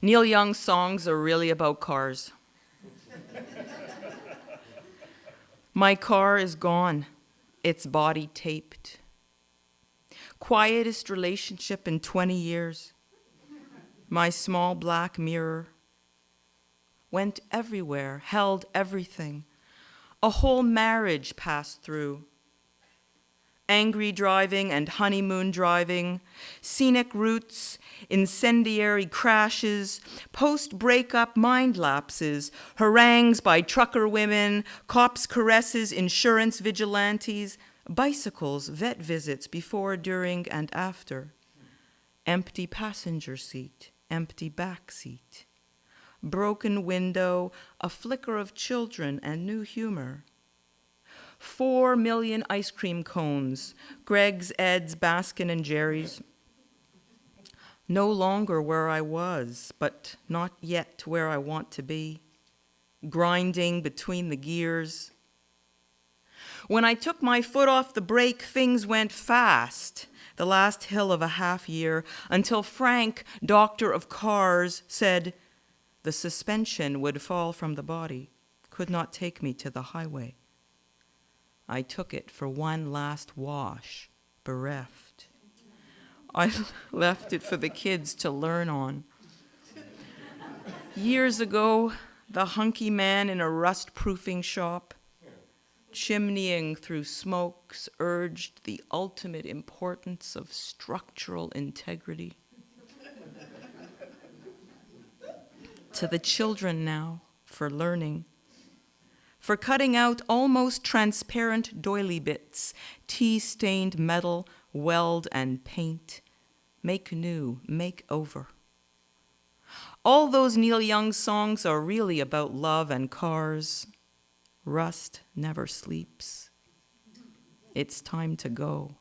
Neil Young's songs are really about cars. My car is gone, its body taped. Quietest relationship in 20 years. My small black mirror. Went everywhere, held everything. A whole marriage passed through. Angry driving and honeymoon driving, scenic routes, incendiary crashes, post-breakup mind lapses, harangues by trucker women, cops' caresses, insurance vigilantes, bicycles, vet visits before, during, and after. Empty passenger seat, empty back seat. Broken window, a flicker of children and new humor. 4 million ice cream cones, Greg's, Ed's, Baskin, and Jerry's. No longer where I was, but not yet where I want to be. Grinding between the gears. When I took my foot off the brake, things went fast, the last hill of a half year, until Frank, doctor of cars, said the suspension would fall from the body, could not take me to the highway. I took it for one last wash, bereft. I left it for the kids to learn on. Years ago, the hunky man in a rust-proofing shop, chimneying through smokes, urged the ultimate importance of structural integrity. To the children now, for learning. For cutting out almost transparent doily bits, tea-stained metal, weld and paint. Make new, make over. All those Neil Young songs are really about love and cars. Rust never sleeps. It's time to go.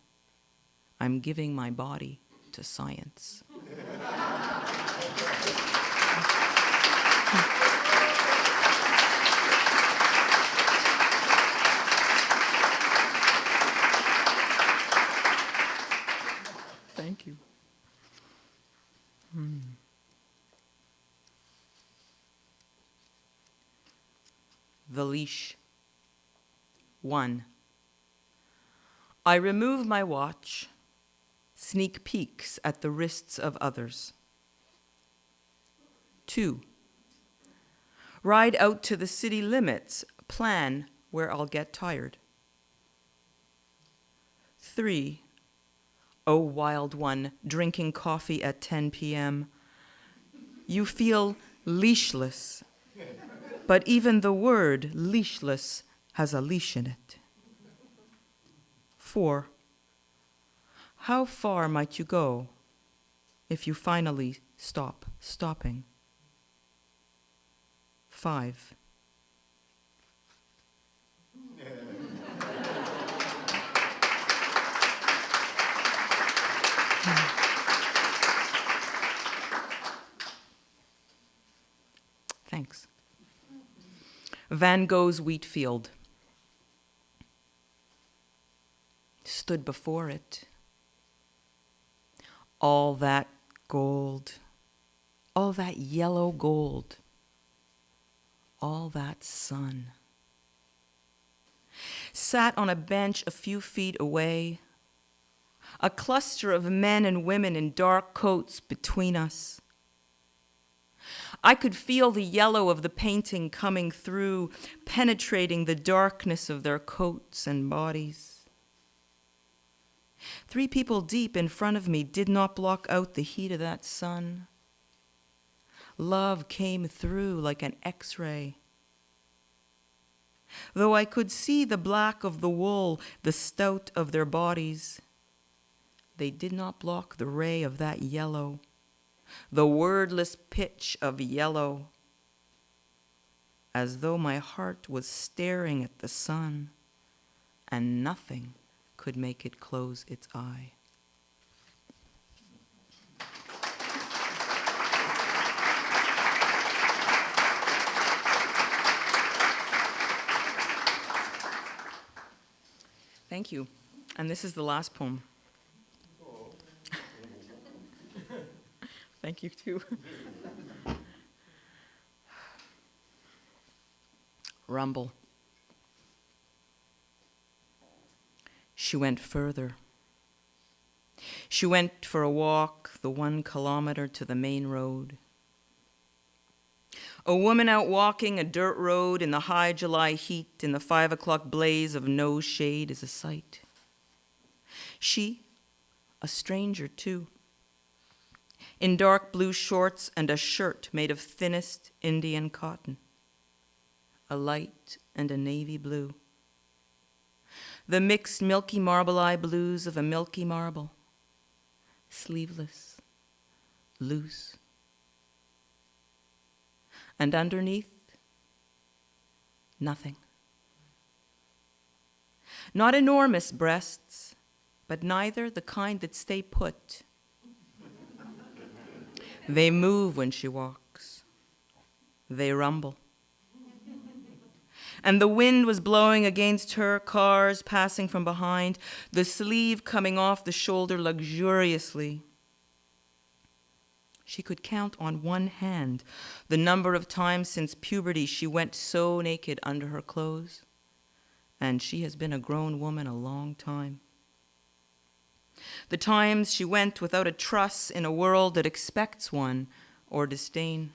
I'm giving my body to science. Thank you. The leash. 1. I remove my watch, sneak peeks at the wrists of others. 2. Ride out to the city limits, plan where I'll get tired. 3. Oh, wild one, drinking coffee at 10 p.m. You feel leashless, but even the word leashless has a leash in it. 4. How far might you go if you finally stop stopping? 5. Thanks. Van Gogh's wheat field. Stood before it. All that gold, all that yellow gold, all that sun. Sat on a bench a few feet away, a cluster of men and women in dark coats between us. I could feel the yellow of the painting coming through, penetrating the darkness of their coats and bodies. 3 people deep in front of me did not block out the heat of that sun. Love came through like an X-ray. Though I could see the black of the wool, the stout of their bodies, they did not block the ray of that yellow. The wordless pitch of yellow, as though my heart was staring at the sun, and nothing could make it close its eye. Thank you. And this is the last poem. Thank you, too. rumble. She went further. She went for a walk, the 1 kilometer to the main road. A woman out walking a dirt road in the high July heat, in the 5 o'clock blaze of no shade, is a sight. She, a stranger too, in dark blue shorts and a shirt made of thinnest Indian cotton, a light and a navy blue. The mixed milky marble eye blues of a milky marble, sleeveless, loose. And underneath, nothing. Not enormous breasts, but neither the kind that stay put. They move when she walks. They rumble. And the wind was blowing against her, cars passing from behind, the sleeve coming off the shoulder luxuriously. She could count on one hand the number of times since puberty she went so naked under her clothes, and she has been a grown woman a long time. The times she went without a truss in a world that expects one or disdain.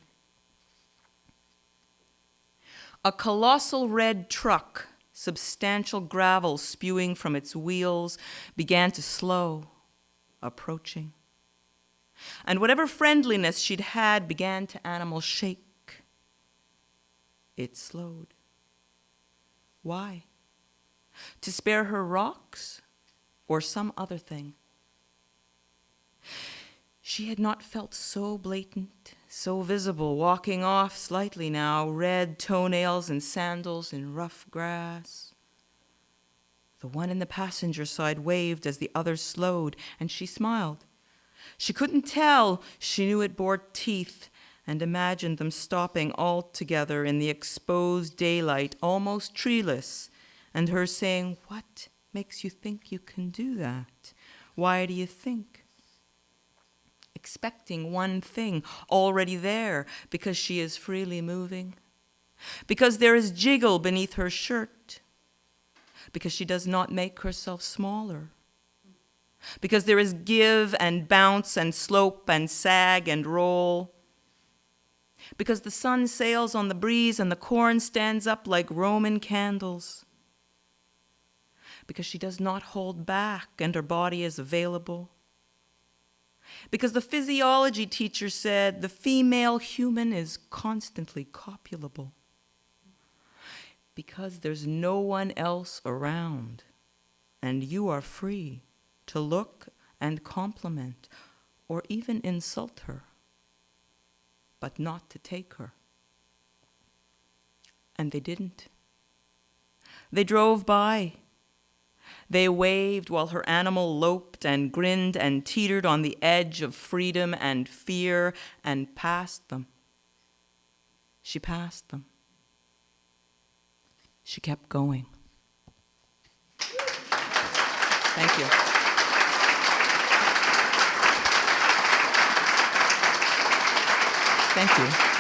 A colossal red truck, substantial gravel spewing from its wheels, began to slow, approaching. And whatever friendliness she'd had began to animal shake. It slowed. Why? To spare her rocks or some other thing? She had not felt so blatant, so visible, walking off slightly now, red toenails and sandals in rough grass. The one in the passenger side waved as the other slowed, and she smiled. She couldn't tell. She knew it bore teeth and imagined them stopping altogether in the exposed daylight, almost treeless, and her saying, "What makes you think you can do that? Why do you think?" Expecting one thing, already there, because she is freely moving, because there is jiggle beneath her shirt, because she does not make herself smaller, because there is give and bounce and slope and sag and roll, because the sun sails on the breeze and the corn stands up like Roman candles, because she does not hold back and her body is available, because the physiology teacher said the female human is constantly copulable, because there's no one else around and you are free to look and compliment or even insult her, but not to take her. And they didn't. They drove by. They waved while her animal loped and grinned and teetered on the edge of freedom and fear and passed them. She passed them. She kept going. Thank you. Thank you.